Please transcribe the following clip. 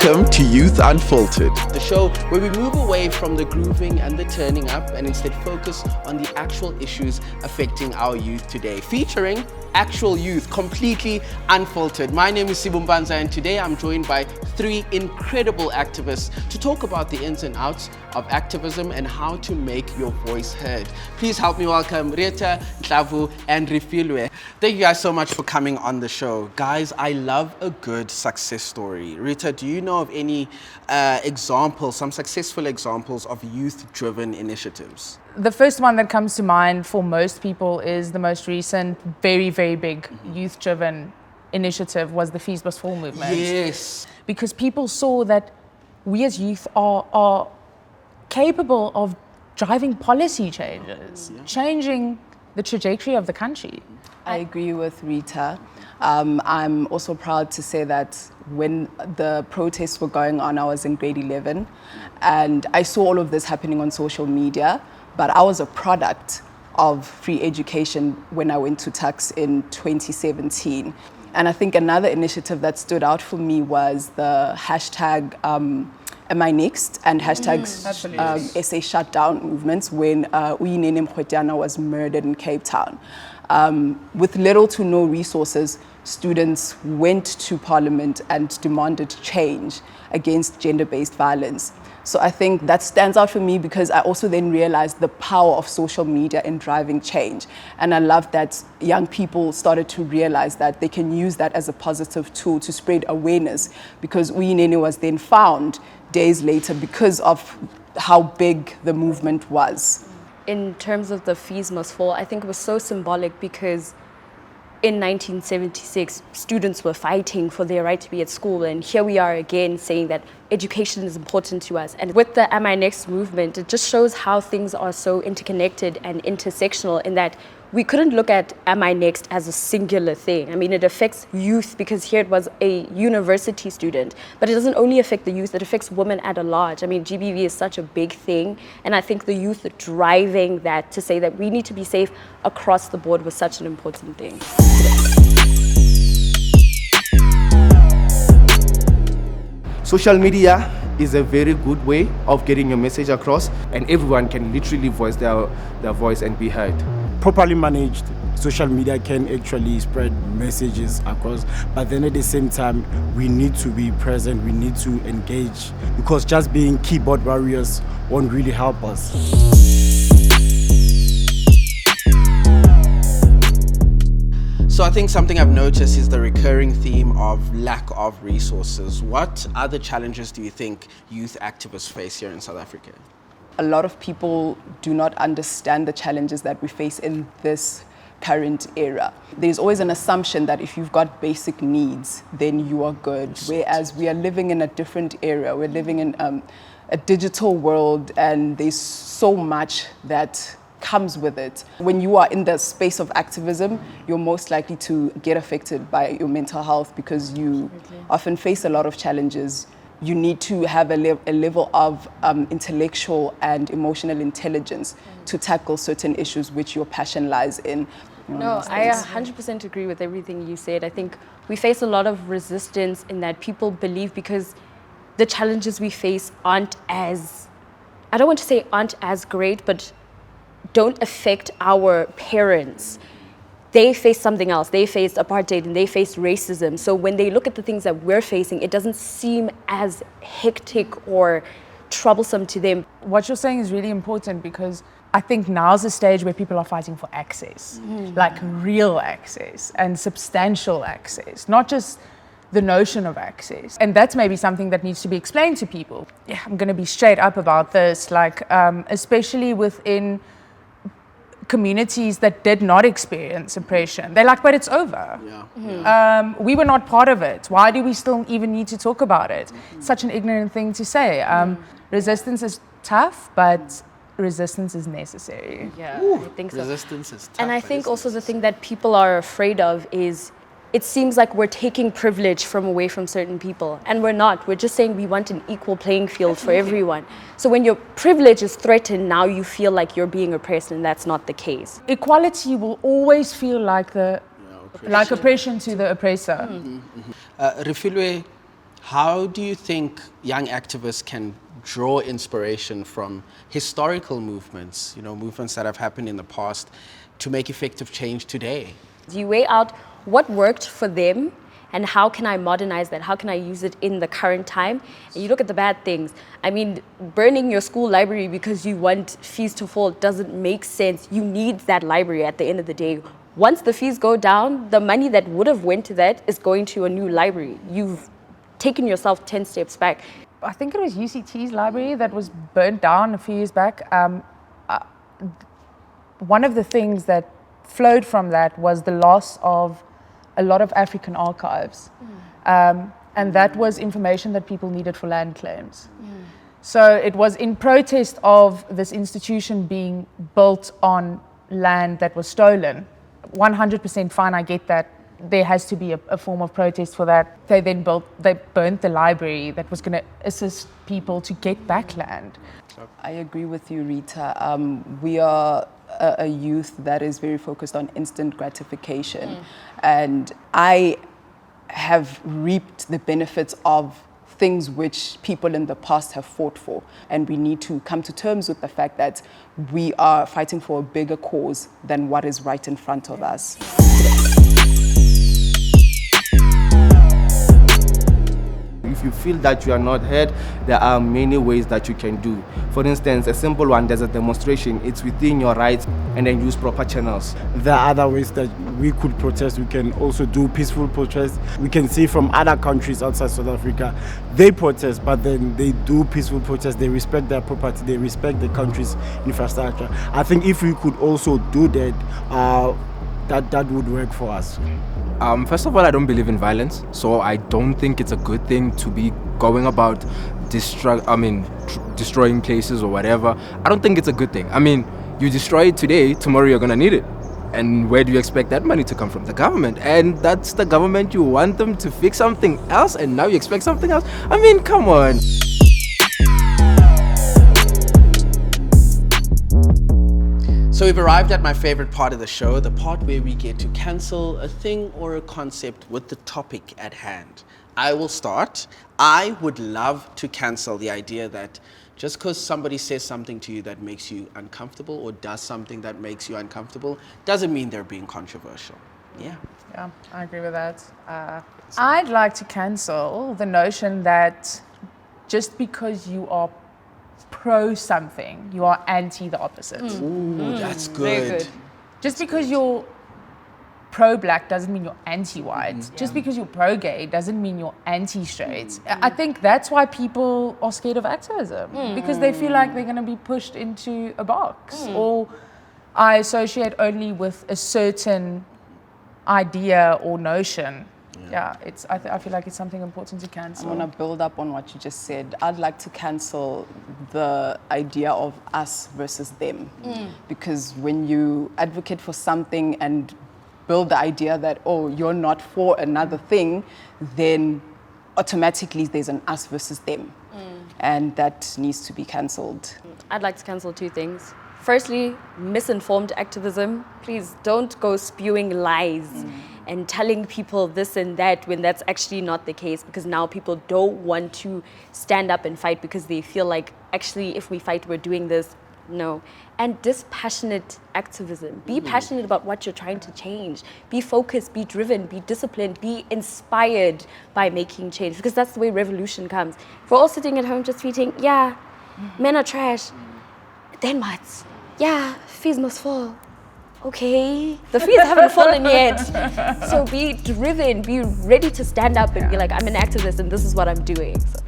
Welcome to Youth Unfiltered, the show where we move away from the grooving and the turning up and instead focus on the actual issues affecting our youth today, featuring actual youth, completely unfiltered. My name is Sibu Mpanza, and today I'm joined by three incredible activists to talk about the ins and outs of activism and how to make your voice heard. Please help me welcome Rita, Ntlavu, and Refilwe. Thank you guys so much for coming on the show. Guys, I love a good success story. Rita, do you know of any examples, some successful examples of youth-driven initiatives? The first one that comes to mind for most people is the most recent, very, very big youth-driven initiative was the Fees Must Fall movement. Yes. Because people saw that we as youth are capable of driving policy changes, changing the trajectory of the country. I agree with Rita. I'm also proud to say that when the protests were going on, I was in grade 11, and I saw all of this happening on social media, but I was a product of free education when I went to Tux in 2017. And I think another initiative that stood out for me was the hashtag Am I Next and hashtag SA Shutdown movements when Uyinene Mkhotyana was murdered in Cape Town. With little to no resources, students went to Parliament and demanded change against gender-based violence. So I think that stands out for me because I also then realized the power of social media in driving change. And I love that young people started to realize that they can use that as a positive tool to spread awareness, because Uyinene was then found days later because of how big the movement was. In terms of the Fees Must Fall, I think it was so symbolic because in 1976, students were fighting for their right to be at school, and here we are again saying that education is important to us. And with the Am I Next movement, it just shows how things are so interconnected and intersectional in that we couldn't look at Am I Next as a singular thing. I mean, it affects youth because here it was a university student, but it doesn't only affect the youth, it affects women at a large. I mean, GBV is such a big thing, and I think the youth driving that to say that we need to be safe across the board was such an important thing. Social media is a very good way of getting your message across, and everyone can literally voice their voice and be heard. Properly managed, social media can actually spread messages across, but then at the same time, we need to be present, we need to engage, because just being keyboard warriors won't really help us. So I think something I've noticed is the recurring theme of lack of resources. What other challenges do you think youth activists face here in South Africa? A lot of people do not understand the challenges that we face in this current era. There's always an assumption that if you've got basic needs, then you are good. Whereas we are living in a different era. We're living in a digital world, and there's so much that comes with it. When you are in the space of activism, you're most likely to get affected by your mental health because you often face a lot of challenges. You need to have a level of intellectual and emotional intelligence to tackle certain issues which your passion lies in. No, I 100% agree with everything you said. I think we face a lot of resistance in that people believe because the challenges we face aren't as, I don't want to say aren't as great, but don't affect our parents. They face something else. They faced apartheid and they faced racism. So when they look at the things that we're facing, it doesn't seem as hectic or troublesome to them. What you're saying is really important because I think now's the stage where people are fighting for access, like real access and substantial access, not just the notion of access. And that's maybe something that needs to be explained to people. Yeah, I'm gonna be straight up about this, like especially within communities that did not experience oppression. They're like, but it's over. We were not part of it. Why do we still even need to talk about it? Such an ignorant thing to say. Resistance is tough, but resistance is necessary. Yeah, I think so. Resistance is tough. And I think also the thing that people are afraid of is it seems like we're taking privilege from away from certain people, and we're not. We're just saying we want an equal playing field for everyone. So when your privilege is threatened, now you feel like you're being oppressed, and that's not the case. Equality will always feel like oppression to the oppressor. Refilwe, How do you think young activists can draw inspiration from historical movements, movements that have happened in the past, to make effective change today? You weigh out what worked for them and how can I modernize that? How can I use it in the current time? And you look at the bad things. I mean, burning your school library because you want fees to fall doesn't make sense. You need that library at the end of the day. Once the fees go down, the money that would have went to that is going to a new library. You've taken yourself 10 steps back. I think it was UCT's library that was burnt down a few years back. One of the things that flowed from that was the loss of a lot of African archives. And that was information that people needed for land claims. So it was in protest of this institution being built on land that was stolen. 100% fine, I get that. There has to be a form of protest for that. They burnt the library that was going to assist people to get back land. I agree with you, Rita. We are a youth that is very focused on instant gratification. And I have reaped the benefits of things which people in the past have fought for. And we need to come to terms with the fact that we are fighting for a bigger cause than what is right in front of us. If you feel that you are not heard, there are many ways that you can do. For instance, a simple one, there's a demonstration. It's within your rights, and then use proper channels. There are other ways that we could protest. We can also do peaceful protests. We can see from other countries outside South Africa, they protest, but then they do peaceful protests. They respect their property. They respect the country's infrastructure. I think if we could also do that, that would work for us. First of all, I don't believe in violence, so I don't think it's a good thing to be going about destroying places or whatever. I don't think it's a good thing. I mean, you destroy it today, tomorrow you're gonna need it. And where do you expect that money to come from? The government. And that's the government. You want them to fix something else, and now you expect something else? I mean, come on. So we've arrived at my favorite part of the show, the part where we get to cancel a thing or a concept with the topic at hand. I will start. I would love to cancel the idea that just because somebody says something to you that makes you uncomfortable or does something that makes you uncomfortable doesn't mean they're being controversial. Yeah, I agree with that. I'd like to cancel the notion that just because you are pro something, you are anti the opposite. Ooh, that's good. Very good. Just because you're pro-black doesn't mean you're anti-white. Just because you're pro-gay doesn't mean you're anti-straight. I think that's why people are scared of activism, because they feel like they're going to be pushed into a box, or I associate only with a certain idea or notion. I feel like it's something important to cancel. I want to build up on what you just said. I'd like to cancel the idea of us versus them. Because when you advocate for something and build the idea that, oh, you're not for another thing, then automatically there's an us versus them. And that needs to be cancelled. I'd like to cancel two things. Firstly, misinformed activism. Please don't go spewing lies and telling people this and that when that's actually not the case, because now people don't want to stand up and fight because they feel like, actually, if we fight, we're doing this. No. And dispassionate activism. Be passionate about what you're trying to change. Be focused, be driven, be disciplined, be inspired by making change, because that's the way revolution comes. If we're all sitting at home just tweeting, yeah, men are trash, then what? Yeah, fees must fall. Okay, the fees haven't fallen yet. So be driven, be ready to stand up and be like, I'm an activist and this is what I'm doing. So,